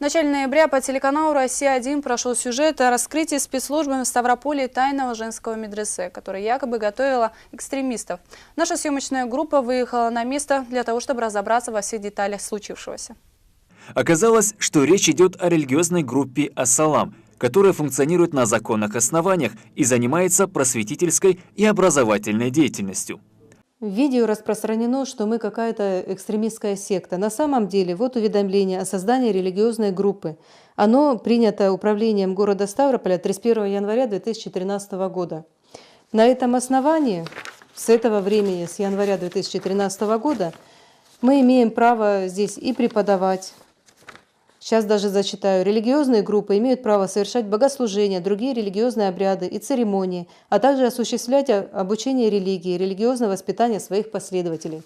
В начале ноября по телеканалу «Россия-1» прошел сюжет о раскрытии спецслужбами в Ставрополе тайного женского медресе, которое якобы готовило экстремистов. Наша съемочная группа выехала на место для того, чтобы разобраться во всех деталях случившегося. Оказалось, что речь идет о религиозной группе «Ас-Салам», которая функционирует на законных основаниях и занимается просветительской и образовательной деятельностью. В видео распространено, что мы какая-то экстремистская секта. На самом деле, вот уведомление о создании религиозной группы. Оно принято управлением города Ставрополя 31 января 2013 года. На этом основании, с этого времени, с января 2013 года, мы имеем право здесь и преподавать. Сейчас даже зачитаю. Религиозные группы имеют право совершать богослужения, другие религиозные обряды и церемонии, а также осуществлять обучение религии, религиозное воспитание своих последователей.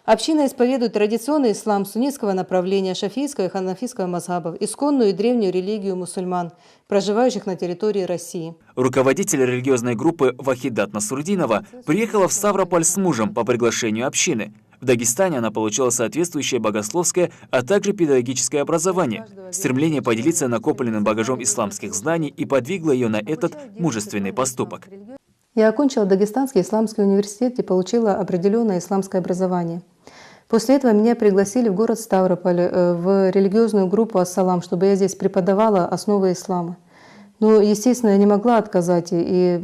Община исповедует традиционный ислам суннитского направления, шафийского и ханафийского мазхабов, исконную и древнюю религию мусульман, проживающих на территории России. Руководитель религиозной группы Вахидат Насрудинова приехала в Ставрополь с мужем по приглашению общины. В Дагестане она получила соответствующее богословское, а также педагогическое образование. Стремление поделиться накопленным багажом исламских знаний и подвигло ее на этот мужественный поступок. Я окончила Дагестанский исламский университет и получила определенное исламское образование. После этого меня пригласили в город Ставрополь, в религиозную группу «Ас-Салам», чтобы я здесь преподавала основы ислама. Ну, естественно, я не могла отказать и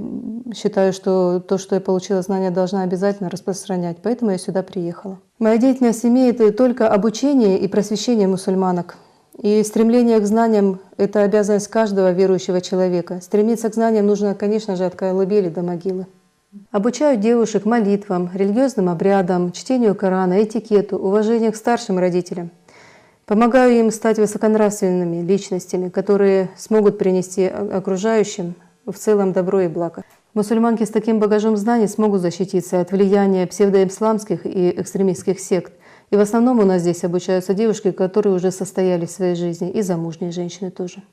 считаю, что то, что я получила знания, должна обязательно распространять. Поэтому я сюда приехала. Моя деятельность имеет только обучение и просвещение мусульманок. И стремление к знаниям – это обязанность каждого верующего человека. Стремиться к знаниям нужно, конечно же, от колыбели до могилы. Обучаю девушек молитвам, религиозным обрядам, чтению Корана, этикету, уважению к старшим родителям. Помогаю им стать высоконравственными личностями, которые смогут принести окружающим в целом добро и благо. Мусульманки с таким багажом знаний смогут защититься от влияния псевдоисламских и экстремистских сект. И в основном у нас здесь обучаются девушки, которые уже состоялись в своей жизни, и замужние женщины тоже.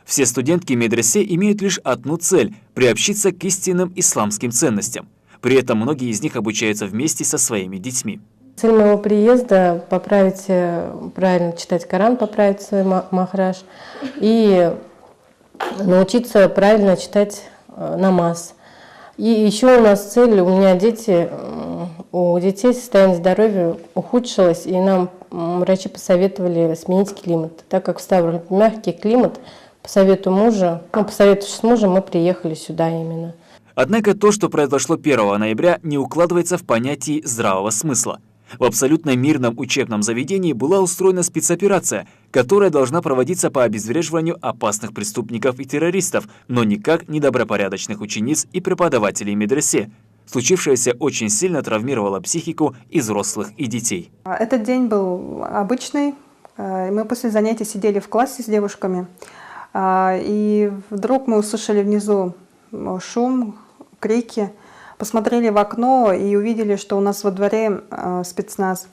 Все студентки медресе имеют лишь одну цель – приобщиться к истинным исламским ценностям. При этом многие из них обучаются вместе со своими детьми. Цель моего приезда – поправить, правильно читать Коран, поправить свой махраж и научиться правильно читать намаз. И еще у нас цель, у меня дети, у детей состояние здоровья ухудшилось, и нам врачи посоветовали сменить климат. Так как в Ставрополе мягкий климат, по совету мужа, посоветовавшись с мужем, мы приехали сюда именно. Однако то, что произошло 1 ноября, не укладывается в понятие здравого смысла. В абсолютно мирном учебном заведении была устроена спецоперация, которая должна проводиться по обезвреживанию опасных преступников и террористов, но никак не добропорядочных учениц и преподавателей медресе. Случившееся очень сильно травмировало психику и взрослых, и детей. Этот день был обычный. Мы после занятий сидели в классе с девушками, и вдруг мы услышали внизу шум, крики. Посмотрели в окно и увидели, что у нас во дворе спецназ.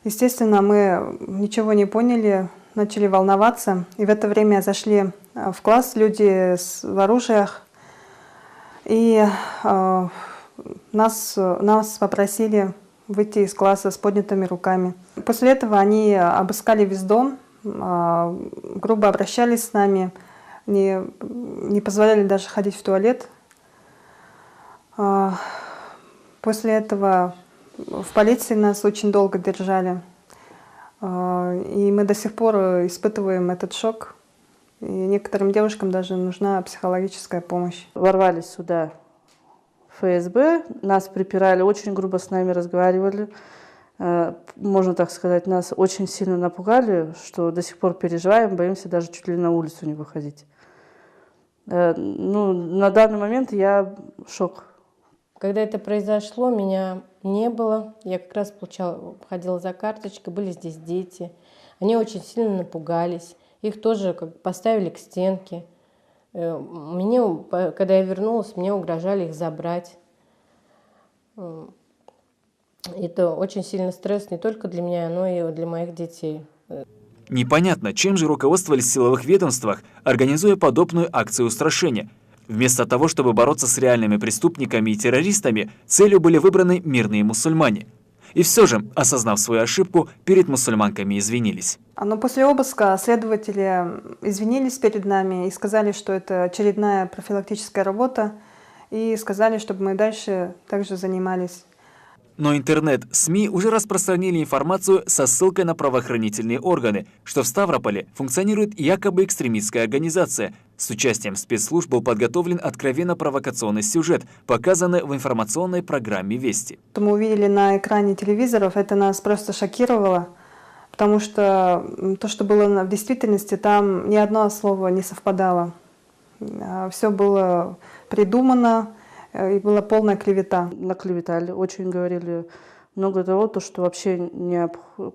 Естественно, мы ничего не поняли, начали волноваться. И в это время зашли в класс люди в оружиях. И нас попросили выйти из класса с поднятыми руками. После этого они обыскали весь дом, грубо обращались с нами, не позволяли даже ходить в туалет. После этого в полиции нас очень долго держали, и мы до сих пор испытываем этот шок. И некоторым девушкам даже нужна психологическая помощь. Ворвались сюда ФСБ, нас припирали, очень грубо с нами разговаривали. Можно так сказать, нас очень сильно напугали, что до сих пор переживаем, боимся даже чуть ли на улицу не выходить. На данный момент я в шоке. Когда это произошло, меня не было. Я как раз ходила за карточкой, были здесь дети. Они очень сильно напугались. Их тоже поставили к стенке. Когда я вернулась, мне угрожали их забрать. Это очень сильный стресс не только для меня, но и для моих детей. Непонятно, чем же руководствовались в силовых ведомствах, организуя подобную акцию устрашения. Вместо того, чтобы бороться с реальными преступниками и террористами, целью были выбраны мирные мусульмане. И все же, осознав свою ошибку, перед мусульманками извинились. Но после обыска следователи извинились перед нами и сказали, что это очередная профилактическая работа, и сказали, чтобы мы дальше также занимались. Но интернет-СМИ уже распространили информацию со ссылкой на правоохранительные органы, что в Ставрополе функционирует якобы экстремистская организация. С участием спецслужб был подготовлен откровенно провокационный сюжет, показанный в информационной программе «Вести». Что мы увидели на экране телевизоров, это нас просто шокировало, потому что то, что было в действительности, там ни одно слово не совпадало. Все было придумано, и была полная клевета. Наклеветали, очень говорили много того, то, что вообще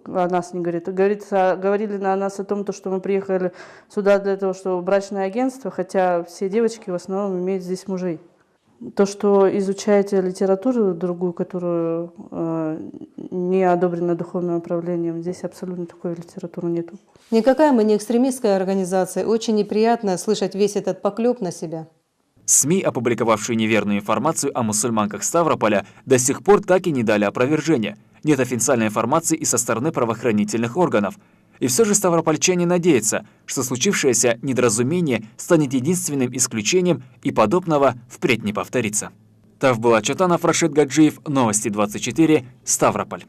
о нас не говорит. Говорили на нас о том, что мы приехали сюда для того, чтобы брачное агентство, хотя все девочки в основном имеют здесь мужей. То, что изучаете литературу другую, которую не одобрена духовным управлением, здесь абсолютно такой литературы нету. Никакая мы не экстремистская организация. Очень неприятно слышать весь этот поклеп на себя. СМИ, опубликовавшие неверную информацию о мусульманках Ставрополя, до сих пор так и не дали опровержения. Нет официальной информации и со стороны правоохранительных органов. И все же ставропольчане надеются, что случившееся недоразумение станет единственным исключением и подобного впредь не повторится. Тавбулат Чатанов, Рашид Гаджиев, Новости 24, Ставрополь.